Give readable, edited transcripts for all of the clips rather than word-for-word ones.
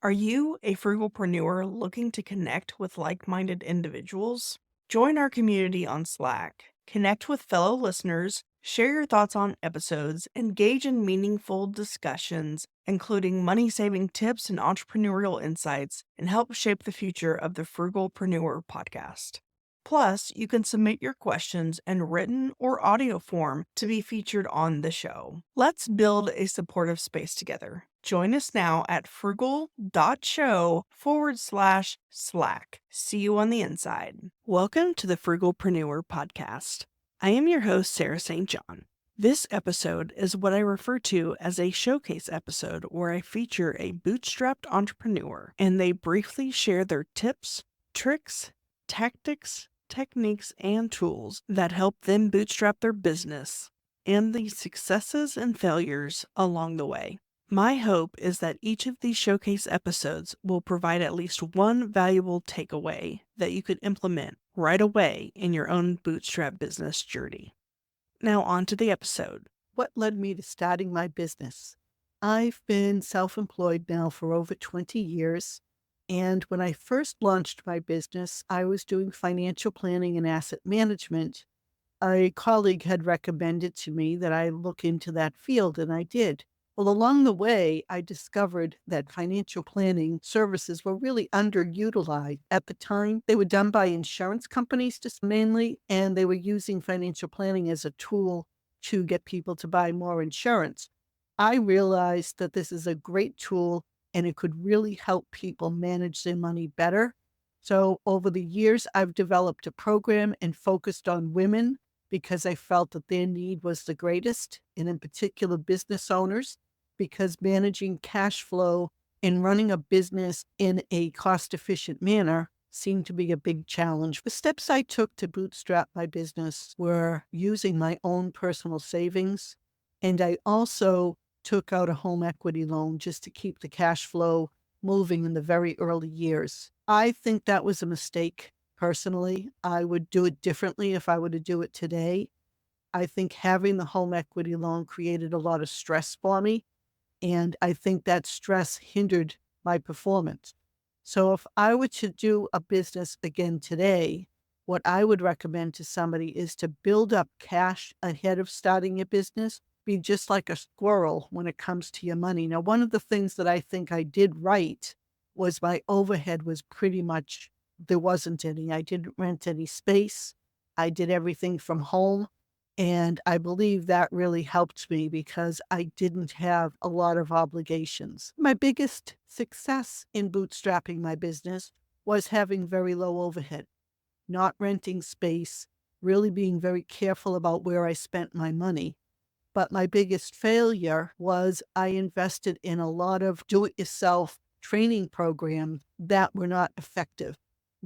Are you a frugalpreneur looking to connect with like-minded individuals? Join our community on Slack. Connect with fellow listeners, share your thoughts on episodes, engage in meaningful discussions, including money-saving tips and entrepreneurial insights, and help shape the future of the Frugalpreneur podcast. Plus, you can submit your questions in written or audio form to be featured on the show. Let's build a supportive space together. Join us now at frugal.show/Slack. See you on the inside. Welcome to the Frugalpreneur podcast. I am your host, Sarah St. John. This episode is what I refer to as a showcase episode where I feature a bootstrapped entrepreneur and they briefly share their tips, tricks, tactics, techniques, and tools that help them bootstrap their business and the successes and failures along the way. My hope is that each of these showcase episodes will provide at least one valuable takeaway that you could implement right away in your own bootstrap business journey. Now on to the episode. What led me to starting my business? I've been self-employed now for over 20 years. And when I first launched my business, I was doing financial planning and asset management. A colleague had recommended to me that I look into that field, and I did. Well, along the way, I discovered that financial planning services were really underutilized. At the time, they were done by insurance companies just mainly, and they were using financial planning as a tool to get people to buy more insurance. I realized that this is a great tool and it could really help people manage their money better. So over the years, I've developed a program and focused on women because I felt that their need was the greatest, and in particular business owners, because managing cash flow and running a business in a cost-efficient manner seemed to be a big challenge. The steps I took to bootstrap my business were using my own personal savings, and I also took out a home equity loan just to keep the cash flow moving in the very early years. I think that was a mistake. Personally, I would do it differently if I were to do it today. I think having the home equity loan created a lot of stress for me, and I think that stress hindered my performance. So if I were to do a business again today, what I would recommend to somebody is to build up cash ahead of starting a business. Be just like a squirrel when it comes to your money. Now, one of the things that I think I did right was my overhead was pretty much, there wasn't any. I didn't rent any space. I did everything from home. And I believe that really helped me because I didn't have a lot of obligations. My biggest success in bootstrapping my business was having very low overhead, not renting space, really being very careful about where I spent my money. But my biggest failure was I invested in a lot of do-it-yourself training programs that were not effective.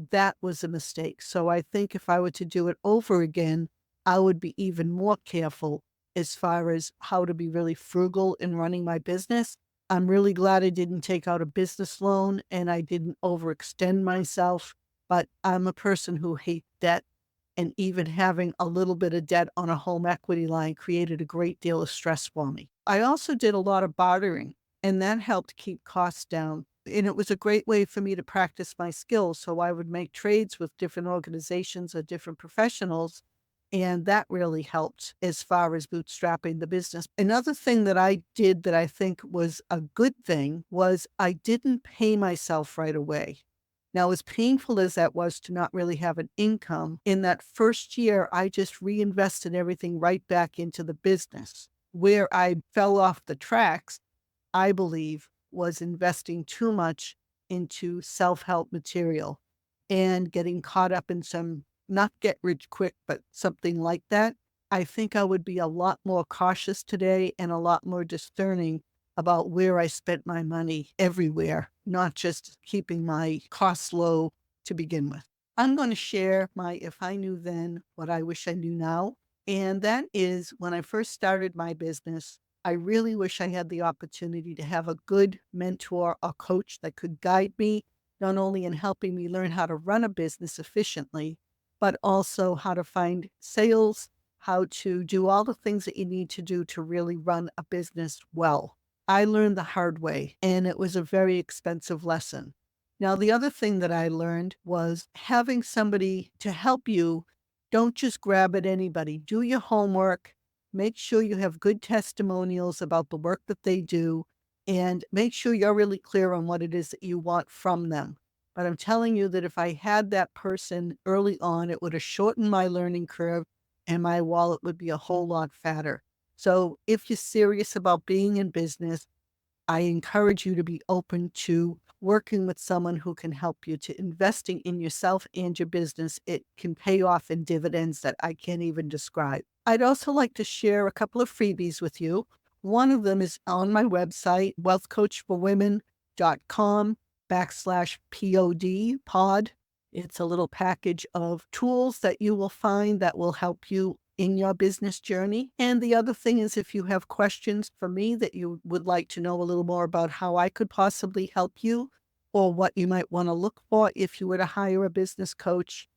That was a mistake. So I think if I were to do it over again, I would be even more careful as far as how to be really frugal in running my business. I'm really glad I didn't take out a business loan and I didn't overextend myself, but I'm a person who hates debt. And even having a little bit of debt on a home equity line created a great deal of stress for me. I also did a lot of bartering, and that helped keep costs down. And it was a great way for me to practice my skills. So I would make trades with different organizations or different professionals, and that really helped as far as bootstrapping the business. Another thing that I did that I think was a good thing was I didn't pay myself right away. Now, as painful as that was to not really have an income, in that first year, I just reinvested everything right back into the business. Where I fell off the tracks, I believe, was investing too much into self-help material and getting caught up in some, not get rich quick, but something like that. I think I would be a lot more cautious today and a lot more discerning about where I spent my money everywhere, not just keeping my costs low to begin with. I'm going to share my if I knew then, what I wish I knew now. And that is when I first started my business, I really wish I had the opportunity to have a good mentor or coach that could guide me, not only in helping me learn how to run a business efficiently, but also how to find sales, how to do all the things that you need to do to really run a business well. I learned the hard way, and it was a very expensive lesson. Now, the other thing that I learned was having somebody to help you. Don't just grab at anybody. Do your homework. Make sure you have good testimonials about the work that they do, and make sure you're really clear on what it is that you want from them. But I'm telling you that if I had that person early on, it would have shortened my learning curve and my wallet would be a whole lot fatter. So if you're serious about being in business, I encourage you to be open to working with someone who can help you, to investing in yourself and your business. It can pay off in dividends that I can't even describe. I'd also like to share a couple of freebies with you. One of them is on my website, wealthcoachforwomen.com/pod. It's a little package of tools that you will find that will help you in your business journey. And the other thing is, if you have questions for me that you would like to know a little more about how I could possibly help you, or what you might want to look for if you were to hire a business coach,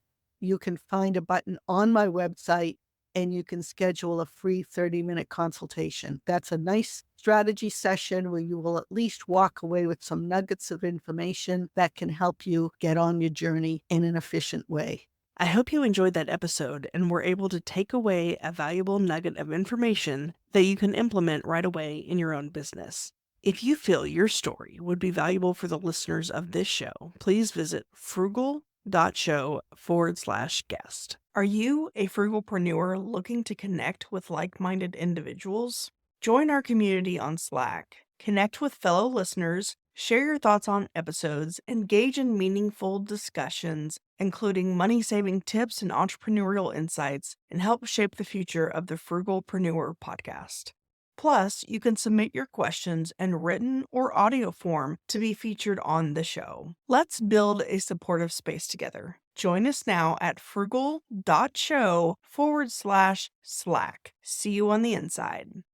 you can find a button on my website and you can schedule a free 30-minute consultation. That's a nice strategy session where you will at least walk away with some nuggets of information that can help you get on your journey in an efficient way. I hope you enjoyed that episode and were able to take away a valuable nugget of information that you can implement right away in your own business. If you feel your story would be valuable for the listeners of this show, please visit frugal.show/guest. Are you a frugalpreneur looking to connect with like-minded individuals? Join our community on Slack, connect with fellow listeners, share your thoughts on episodes, engage in meaningful discussions, including money-saving tips and entrepreneurial insights, and help shape the future of the Frugalpreneur podcast. Plus, you can submit your questions in written or audio form to be featured on the show. Let's build a supportive space together. Join us now at frugal.show/Slack. See you on the inside.